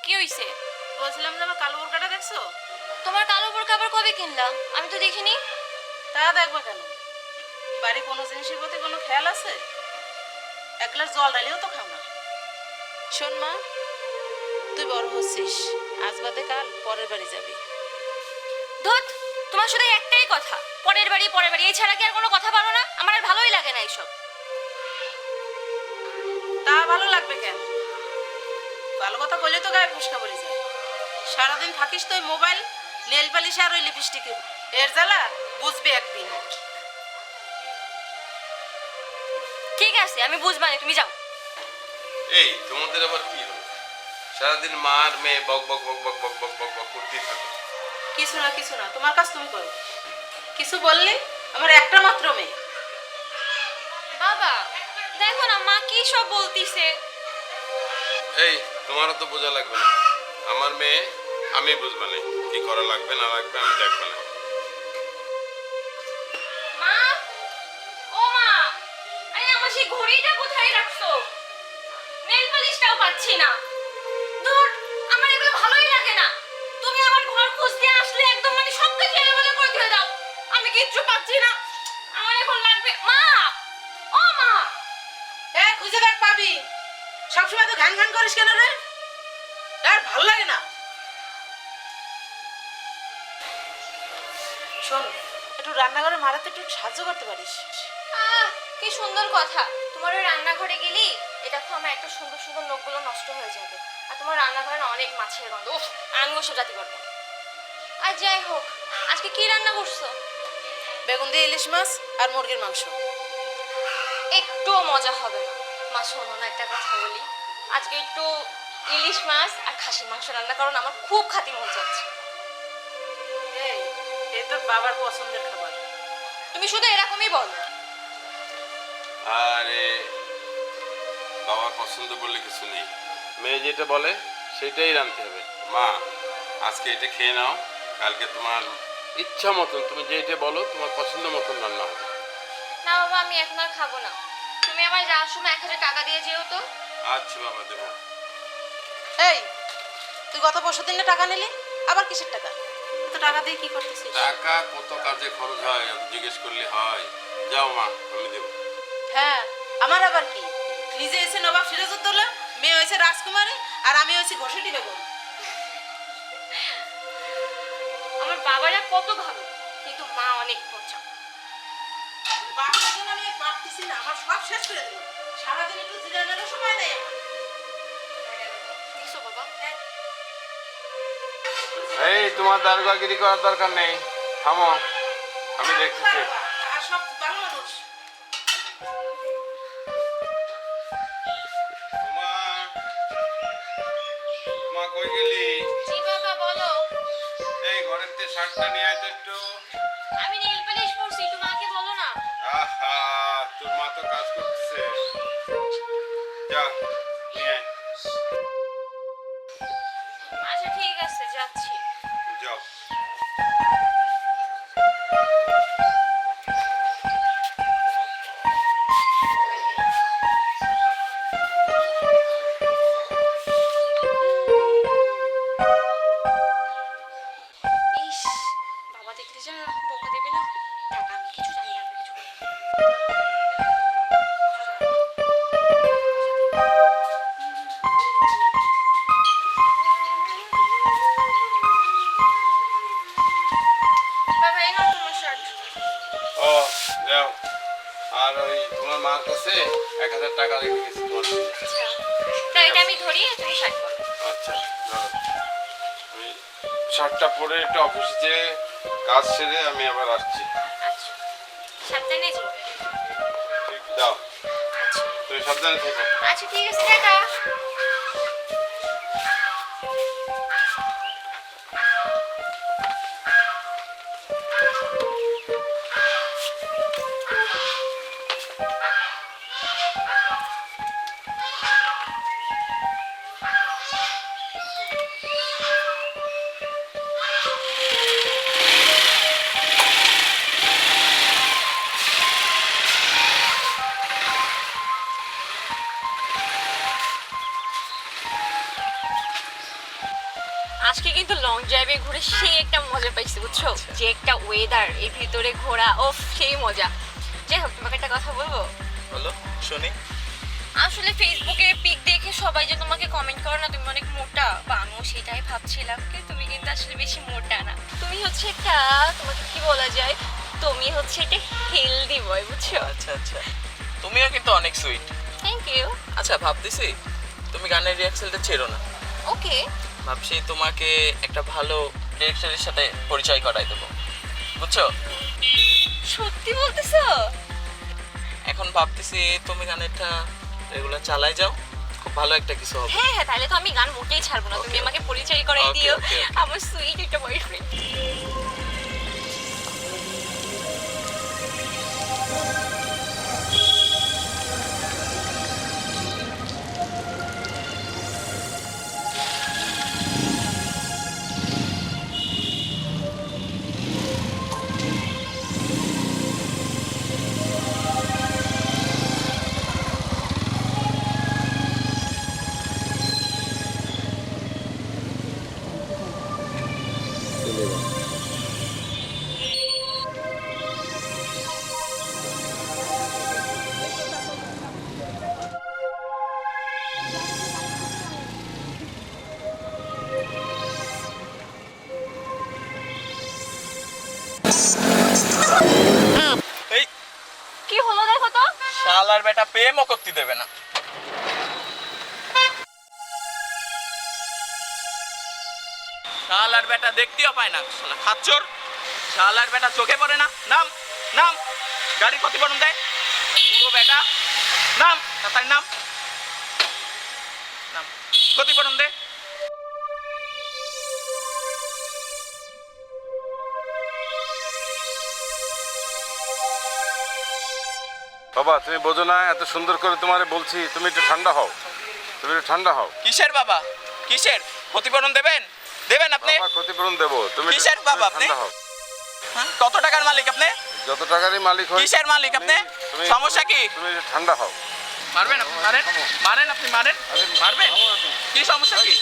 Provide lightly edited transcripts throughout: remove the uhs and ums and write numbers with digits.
কি হইছে? বলছিলাম যে আমার কালো বোরকাটা দেখছো? তোমার কালো বোরকা আবার কবে কিনলা? আমি তো দেখিনি। তা দেখবা কেন? বাড়ি কোনো জিনিসের প্রতি কোনো খেয়াল আছে? এক গ্লাস জল ঢালিও তো খাও না। শোন মা, তুই বড় হচ্ছিস, আজ বাদে কাল পরের বাড়ি যাবি। ধুত, তোমার শুধু একটাই কথা, পরের বাড়ি এই ছাড়া কি আর কোনো কথা পারো না? আমার আর ভালোই লাগে না এইসব। তা ভালো লাগবে কেন? ভালো কথা বললে তো গায়ে ফসকা পড়ে যায়। সারাদিন থাকিস তো ওই মোবাইল, নেল পালিশ আর ওই লিপস্টিকে। এর জ্বালা বুঝবি একদিন। ঠিক আছে, আমি বুঝবানি, তুমি যাও। এই তোমাদের আবার কি হলো? সারাদিন মা আর মেয়ে বক বক বক বক বক বক বক বক করতেই থাকো। কিছু না, তোমার কাজ তুমি করো। কিছু বললে? আমার একটা মাত্র মেয়ে। বাবা দেখো না, মা কি সব বলতিছে। এই তোমারও তো বোঝা লাগবে না, আমার মেয়ে, আমি বুঝবা না কি করা লাগবে না লাগবে, আমি দেখবা না। মা, ও মা, আরে আমার সেই ঘড়িটা কোথায় রাখছো? নেল পালিশটাও পাচ্ছি না। ধুর, আমার এগুলো ভালোই লাগে না। তুমি আমার ঘর খুঁজতে আসলে একদম মানে সব কিছু এলোমেলো করে দিয়ে দাও। আমি কিচ্ছু পাচ্ছি না, আমার এখন লাগবে। মা, ও মা, খুঁজে দেখ, পাবি। সবসময় তো ঘ্যান ঘ্যান করিস কেন রে? আর ভালো লাগে না। শোন, একটু রান্নাঘরে মারাতে একটু সাহায্য করতে পারিস? কি সুন্দর কথা। তোমার ওই রান্নাঘরে গেলি এই দেখো আমার একটা সুন্দর সুন্দর নখগুলো নষ্ট হয়ে যাবে। আর তোমার রান্নাঘরে না অনেক মাছের গন্ধ, উফ, আমি ওসব জাতি পারবো না। আর যাই হোক, আজকে কি রান্না করছো? বেগুন দিয়ে ইলিশ মাছ আর মুরগির মাংস। একটুও মজা হবে না। মা শোনো না, একটা কথা বলি। আজকে একটু ইলিশ মাছ আর খাসির মাংস রান্না করো না, আমার খুব খাতি মন চাচ্ছে। এই, এ তোর বাবার পছন্দের খাবার। তুমি শুধু এরকমই বলো। আরে বাবার পছন্দ বললে কিছু নেই, মেয়ে যেটা বলে সেটাই রাঁধতে হবে। মা আজকে এটা খেয়ে নাও, কালকে তোমার ইচ্ছা মতন তুমি যেটা বলো তোমার পছন্দ মতন রান্না হবে। না বাবা, আমি এখন আর খাবো না। তুমি আমার যাওয়ার সময় 1000 টাকা দিয়ে যেও তো। আচ্ছা বাবা, দেবো। এই, তুই গত পরশুদিন না টাকা নিলি, আবার কিসের টাকা? তো টাকা দিয়ে কি করতেছিস? টাকা কত কাজে খরচ হয়, এত জিজ্ঞেস করলে হয়? যাও মা, আমি দেবো। হ্যাঁ, আমার আবার কি? নিজে এসে নবাব সিরাজউদ্দৌলা, মেয়ে হয়েছে রাজকুমারী, আর আমি হয়েছি ঘষেটি বেগম। আমার বাবারা কত ভালো, কিন্তু মা অনেক পচা। বাবার জন্য আমি আর পারতেছি না, আমার সব শেষ করে দিল। সারাদিন একটু জিরানোরও সময় নেই আমার। দিছো বাবা? এই তোমার দারোগাগিরি করার দরকার নেই, থামো, আমি দেখতেছি। আর সব ভালো মানুষ। মা কই গেলি? জি বাবা, বলো। এই ঘরের তে শার্টটা নিয়ে আয় তো একটু। আমি নেল পালিশ পরছি, একটু মাকে বলো না। আহা, তোর মা তো কাজ করতেছে, যা নিয়ে আয়। আচ্ছা ঠিক আছে, যাচ্ছি। যাও। ইস, বাবা দেখতে যা বকা দেবে না। থাক, আমি কিছু জানি না, আমি কিছু করবো না। বাবা, এই নাও তোমার শার্ট। ও যাও। আর ওই তোমার মার কাছে 1000 টাকা রেখে গেছি তোমার জন্য। আচ্ছা, তো এটা আমি ধরি, তুমি শার্ট পরো। আচ্ছা দাও। আমি শার্টটা পরে একটু অফিসে যেয়ে কাজ সেরে আমি আবার আসছি। আচ্ছা, সাবধানে যেও। ঠিক, দাও। আচ্ছা তুমি সাবধানে থেকো। আচ্ছা, ঠিক আছে, টাটা। আজকে কিন্তু লং ড্রাইভে ঘুরে সেই একটা মজা পাইছি বুঝছো, যে একটা ওয়েদার এর ভিতরে ঘোরা, ওফ সেই মজা। যাই হোক, তোমাকে একটা কথা বলবো। বলো শুনি। আসলে ফেসবুকে পিক দেখে সবাই যে তোমাকে কমেন্ট করে না তুমি অনেক মোটা, বা আমিও সেটাই ভাবছিলাম, কিন্তু তুমি কিন্তু আসলে বেশি মোটা না। তুমি হচ্ছে একটা, তোমাকে কি বলা যায়, তুমি হচ্ছে একটা হেলদি বয়, বুঝছো? আচ্ছা আচ্ছা, তুমিও কিন্তু অনেক সুইট। Thank you. আচ্ছা ভাবতেছি তুমি গানের রিহার্সালটা ছেড়ো না। ওকে। ভাবছি তোমাকে একটা ভালো ডিরেক্টরের সাথে পরিচয় করাই দেবো, বুঝছো? সত্যি বলতেছো? এখন ভাবতেছি তুমি গানেরটা রেগুলার চালাই যাও, খুব ভালো একটা কিছু হবে। হ্যাঁ হ্যাঁ, তাহলে তো আমি গান মোটেই ছাড়বো না, তুমি Okay. আমাকে পরিচয় করাই Okay, দিও okay, okay. আমার সুইট একটা বয়ফ্রেন্ড। এই কি হলো দেখো তো? শালার বেটা প্রেমও করতে দেবে না। শালার বেটা দেখতেও পায় না, শালা খাচ্চর। শালার বেটা চোখে পড়ে না। নাম নাম, গাড়ি ক্ষতিপূরণ দেয় পুরো বেটা। নাম তার নাম, নাম ক্ষতিপূরণ দে। বাবা তুমি বোঝো না, এত সুন্দর করে তোমারে বলছি, তুমি একটু ঠান্ডা হও, তুমি একটু ঠান্ডা হও। কিসের বাবা, কিসের ক্ষতিপূরণ দেবেন? দেবেন আপনি? বাবা ক্ষতিপূরণ দেবো, তুমি একটু- কিসের বাবা তুমি আপনি? ঠান্ডা হও। হ্যাঁ? কত টাকার মালিক আপনি? যত টাকারই মালিক হয়। কিসের মালিক আপনি? তুমি- সমস্যা কি? তুমি একটু ঠান্ডা হও। মারবেন আপনি? মারেন মারেন, আপনি মারেন, মারবেন। কি সমস্যা কি?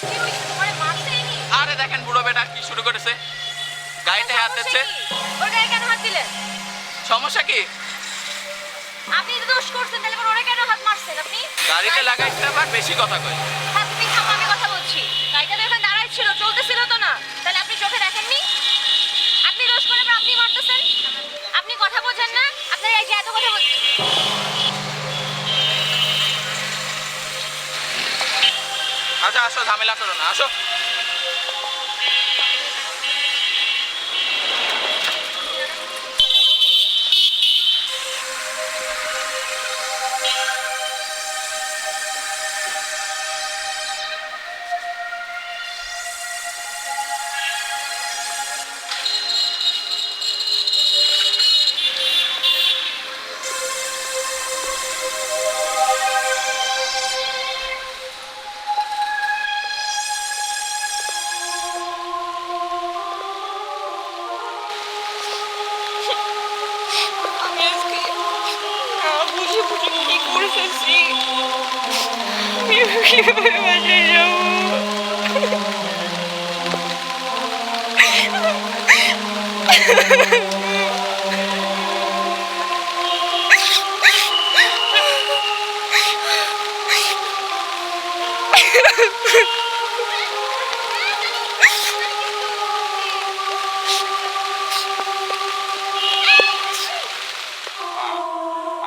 কি হইছে, তোমারে মারছেনি? আরে দেখেন বুড়ো বেটা কি শুরু করেছে, গাড়িতে হাত দিচ্ছে। ওর গায়ে কেন হাত দিলেন? সমস্যা কি? আপনি তো দোষ করছেন, তাহলে আবার ওরে কেন হাত মারছেন আপনি? গাড়িতে লাগাইতে আবার বেশি কথা কয়। হ্যাঁ, তুমি থামো, আমি কথা বলছি। গাড়িটা তো এখানে দাঁড়াই ছিল, চলতেছিল তো না, তাহলে আপনি চোখে দেখেননি? আপনি দোষ করে আবার আপনি মারতেছেন? আপনি কথা বোঝেন না? আপনার এই যে এত কথা বলছেন। আচ্ছা আসো, ঝামেলা করো না, আসো। আমি আজকে বুঝে বুঝে কি করে ফেলছি। আমি কিভাবে বাসায় যাবো?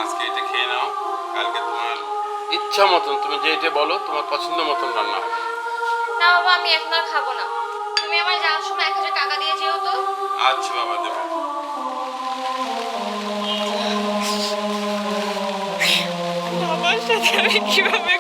আজকে এটা খেয়ে নাও, কালকে তোমার ইচ্ছা মতন তুমি যেটা বলো তোমার পছন্দ মতন রান্না হবে। না বাবা, আমি এখন আর খাবো না। তুমি আমার যাওয়ার সময় 1000 টাকা দিয়ে যেও তো। আচ্ছা বাবা, দেবো। বাবার সাথে আমি কিভাবে